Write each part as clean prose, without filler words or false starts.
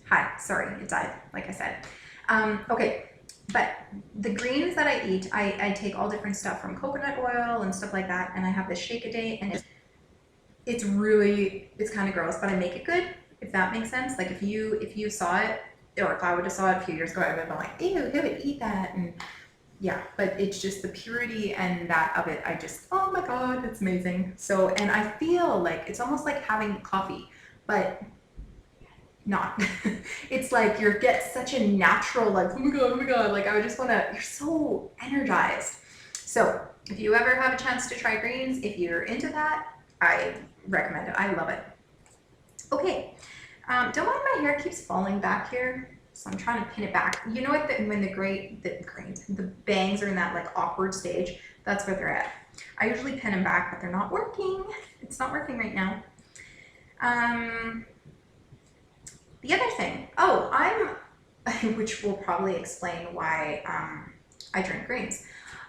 Hi, sorry, it died, like I said. Okay, but the greens that I eat, I take all different stuff from coconut oil and stuff like that, and I have this shake a day, and it's really, it's kind of gross, but I make it good, if that makes sense. Like if you saw it, or if I would have saw it a few years ago, I would have been like, ew, who would eat that? And yeah, but it's just the purity and that of it. I just, oh my God, it's amazing. So, and I feel like it's almost like having coffee, but not. It's like you get such a natural, like, oh my God, like I just want to, you're so energized. So if you ever have a chance to try greens, if you're into that, I recommend it. I love it. Okay, don't mind my hair keeps falling back here, so I'm trying to pin it back. You know what? When the bangs are in that like awkward stage, that's where they're at. I usually pin them back, but they're not working. It's not working right now. Um, the other thing, which will probably explain why I drink greens.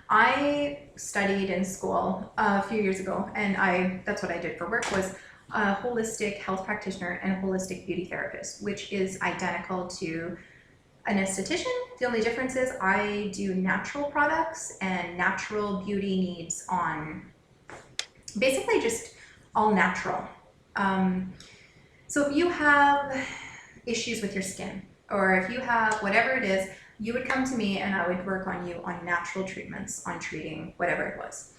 I studied in school a few years ago, and that's what I did for work, was a holistic health practitioner and a holistic beauty therapist, which is identical to an esthetician. The only difference is I do natural products and natural beauty needs on basically just all natural. Um, so if you have issues with your skin, or if you have whatever it is, you would come to me and I would work on you on natural treatments, on treating whatever it was.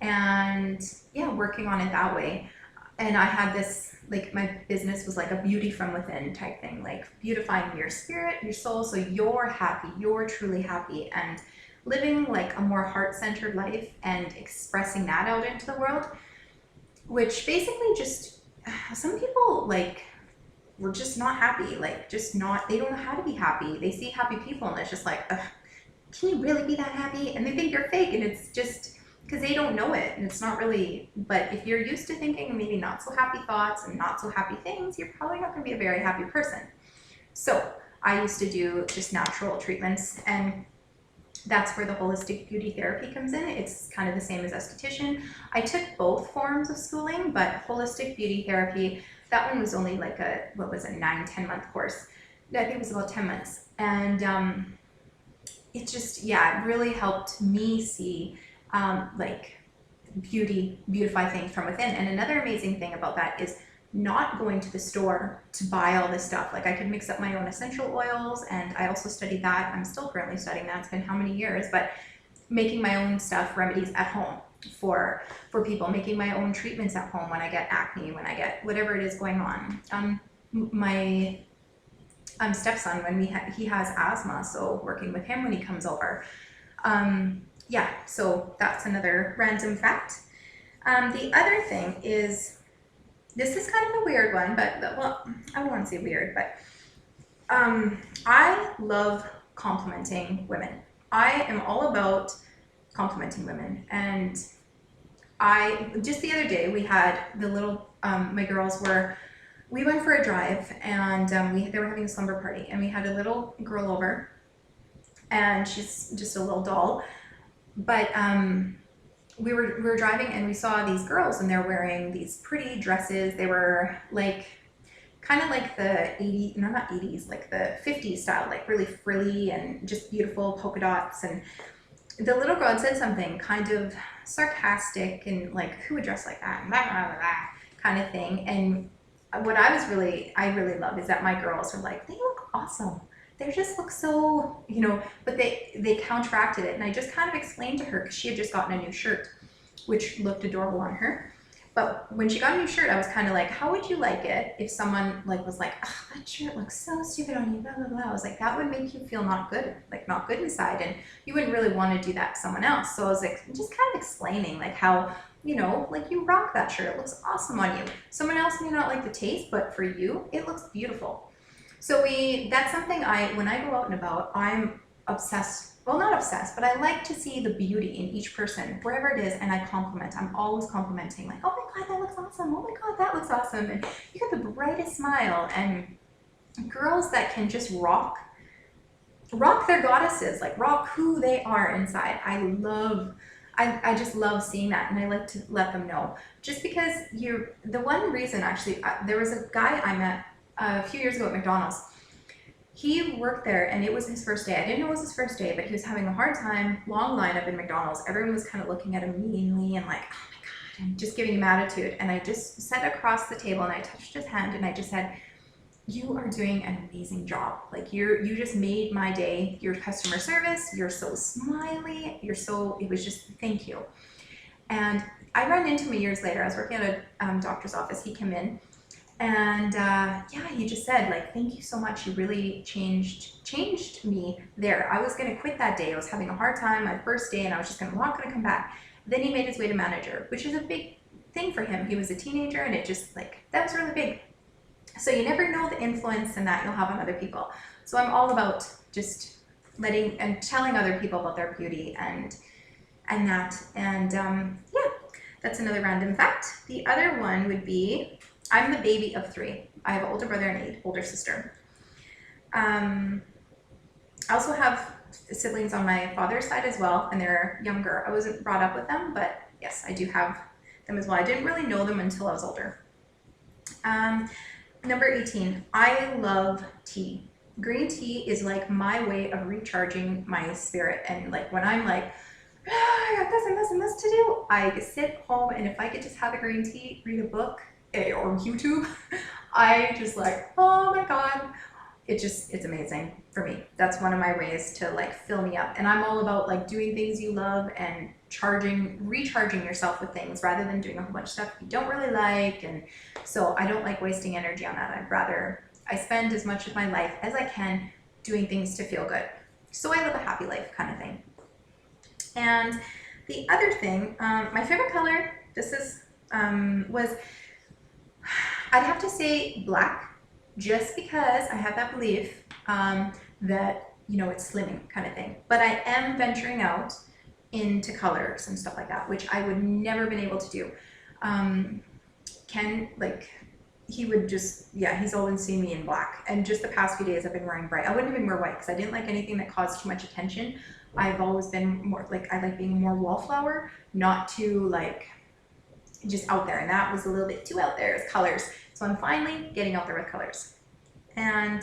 And yeah, working on it that way. And I had this, like, my business was like a beauty from within type thing, like beautifying your spirit, your soul, so you're happy, you're truly happy, and living like a more heart-centered life and expressing that out into the world, which basically just, some people like were just not happy, like just not, they don't know how to be happy. They see happy people and it's just like, ugh, can you really be that happy? And they think you're fake, and it's just because they don't know it, and it's not really. But if you're used to thinking maybe not so happy thoughts and not so happy things, you're probably not going to be a very happy person. So I used to do just natural treatments, and that's where the holistic beauty therapy comes in. It's kind of the same as esthetician. I took both forms of schooling, but holistic beauty therapy, that one was only like a, what was it, 9-10 month course. I think it was about 10 months. And it just, yeah, it really helped me see like beautify things from within. And another amazing thing about that is not going to the store to buy all this stuff. Like I could mix up my own essential oils, and I also studied that. I'm still currently studying that. It's been how many years, but making my own stuff, remedies at home for people, making my own treatments at home when I get acne, when I get whatever it is going on. My stepson, when he has asthma, so working with him when he comes over. Yeah, so that's another random fact. The other thing is, this is kind of a weird one, but well, I don't want to say weird, but I love complimenting women. I am all about complimenting women, and I just the other day we had the little my girls were, we went for a drive, and they were having a slumber party, and we had a little girl over, and she's just a little doll, but we were driving and we saw these girls, and they're wearing these pretty dresses. They were like kind of like the 80s, no, not 80s, like the 50s style, like really frilly and just beautiful polka dots. And the little girl had said something kind of sarcastic and like, who would dress like that, blah, blah, blah, blah, kind of thing. And what I really love is that my girls are like, they look awesome. They just look so, but they counteracted it. And I just kind of explained to her, because she had just gotten a new shirt, which looked adorable on her. But when she got a new shirt, I was kind of like, how would you like it if someone like was like, oh, that shirt looks so stupid on you, blah, blah, blah. I was like, that would make you feel not good, like not good inside. And you wouldn't really want to do that to someone else. So I was like, just kind of explaining like how, like you rock that shirt. It looks awesome on you. Someone else may not like the taste, but for you, it looks beautiful. So that's something when I go out and about, I'm obsessed, well, not obsessed, but I like to see the beauty in each person, wherever it is, and I compliment. I'm always complimenting, like, oh my God, that looks awesome. Oh my God, that looks awesome. And you got the brightest smile. And girls that can just rock their goddesses, like rock who they are inside. I just love seeing that, and I like to let them know. Just because the one reason, actually, there was a guy I met a few years ago at McDonald's, he worked there and it was his first day. I didn't know it was his first day, but he was having a hard time, long lineup in McDonald's. Everyone was kind of looking at him meanly and like, oh my God, and just giving him attitude. And I just sat across the table and I touched his hand and I just said, you are doing an amazing job. Like you just made my day. Your customer service, you're so smiley. It was just, thank you. And I ran into him years later. I was working at a doctor's office. He came in and yeah, he just said like, thank you so much. You really changed me there. I was going to quit that day. I was having a hard time my first day and I was just not going to come back. Then he made his way to manager, which is a big thing for him. He was a teenager and it just like, that was really big. So you never know the influence and that you'll have on other people. So I'm all about just letting and telling other people about their beauty and that. And yeah, that's another random fact. The other one would be, I'm the baby of 3. I have an older brother and an older sister. I also have siblings on my father's side as well, and they're younger. I wasn't brought up with them, but yes, I do have them as well. I didn't really know them until I was older. Number 18, I love tea. Green tea is like my way of recharging my spirit. And like when I'm like, I got this and this and this to do, I sit home and if I could just have a green tea, read a book or YouTube, I just like, oh my God, it's amazing for me. That's one of my ways to like fill me up. And I'm all about like doing things you love and recharging yourself with things rather than doing a whole bunch of stuff you don't really like. And so I don't like wasting energy on that. I spend as much of my life as I can doing things to feel good. So I live a happy life kind of thing. And the other thing, my favorite color, was, I'd have to say black, just because I have that belief that, you know, it's slimming kind of thing. But I am venturing out into colors and stuff like that, which I would never been able to do. Ken, like, he would just, yeah, he's always seen me in black. And just the past few days I've been wearing bright. I wouldn't even wear white because I didn't like anything that caused too much attention. I've always been more like, I like being more wallflower, not too like just out there. And that was a little bit too out there as colors. So I'm finally getting out there with colors. And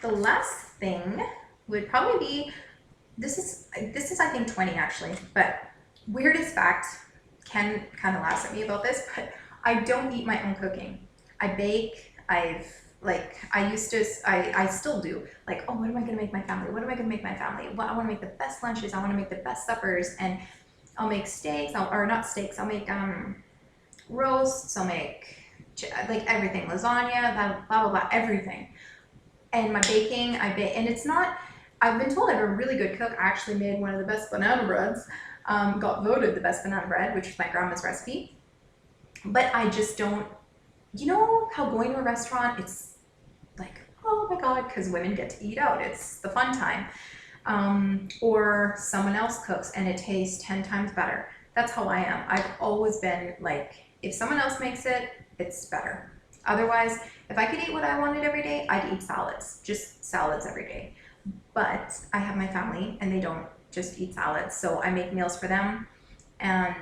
the last thing would probably be, this is I think 20 actually, but weirdest fact, Ken kind of laughs at me about this, but I don't eat my own cooking. I bake, I still do, like, oh, what am I gonna make my family? What am I gonna make my family? Well, I wanna make the best lunches, I wanna make the best suppers, and I'll make steaks, or not steaks, I'll make roasts, I'll make like everything, lasagna, blah, blah, blah, everything. And my baking, and it's not, I've been told I'm a really good cook. I actually made one of the best banana breads, got voted the best banana bread, which was my grandma's recipe. But I just don't, you know how going to a restaurant, it's like, oh my God, because women get to eat out. It's the fun time. Or someone else cooks and it tastes 10 times better. That's how I am. I've always been like, if someone else makes it, it's better. Otherwise, if I could eat what I wanted every day, I'd eat salads, just salads every day. But I have my family and they don't just eat salads. So I make meals for them. And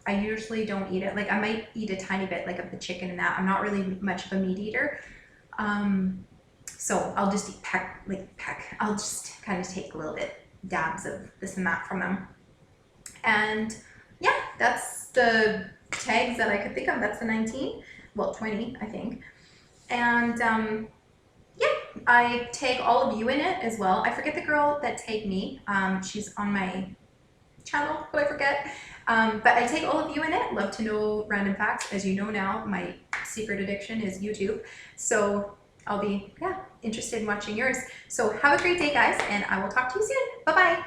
I usually don't eat it. Like I might eat a tiny bit like of the chicken and that. I'm not really much of a meat eater. So I'll just eat peck. I'll just kind of take a little bit dabs of this and that from them. And yeah, that's the tags that I could think of. That's the 19, well, 20, I think. And yeah, I tag all of you in it as well. I forget the girl that tagged me. She's on my channel, but I forget. But I take all of you in it. Love to know random facts. As you know now, my secret addiction is YouTube. So I'll be, yeah, interested in watching yours. So have a great day, guys, and I will talk to you soon. Bye-bye.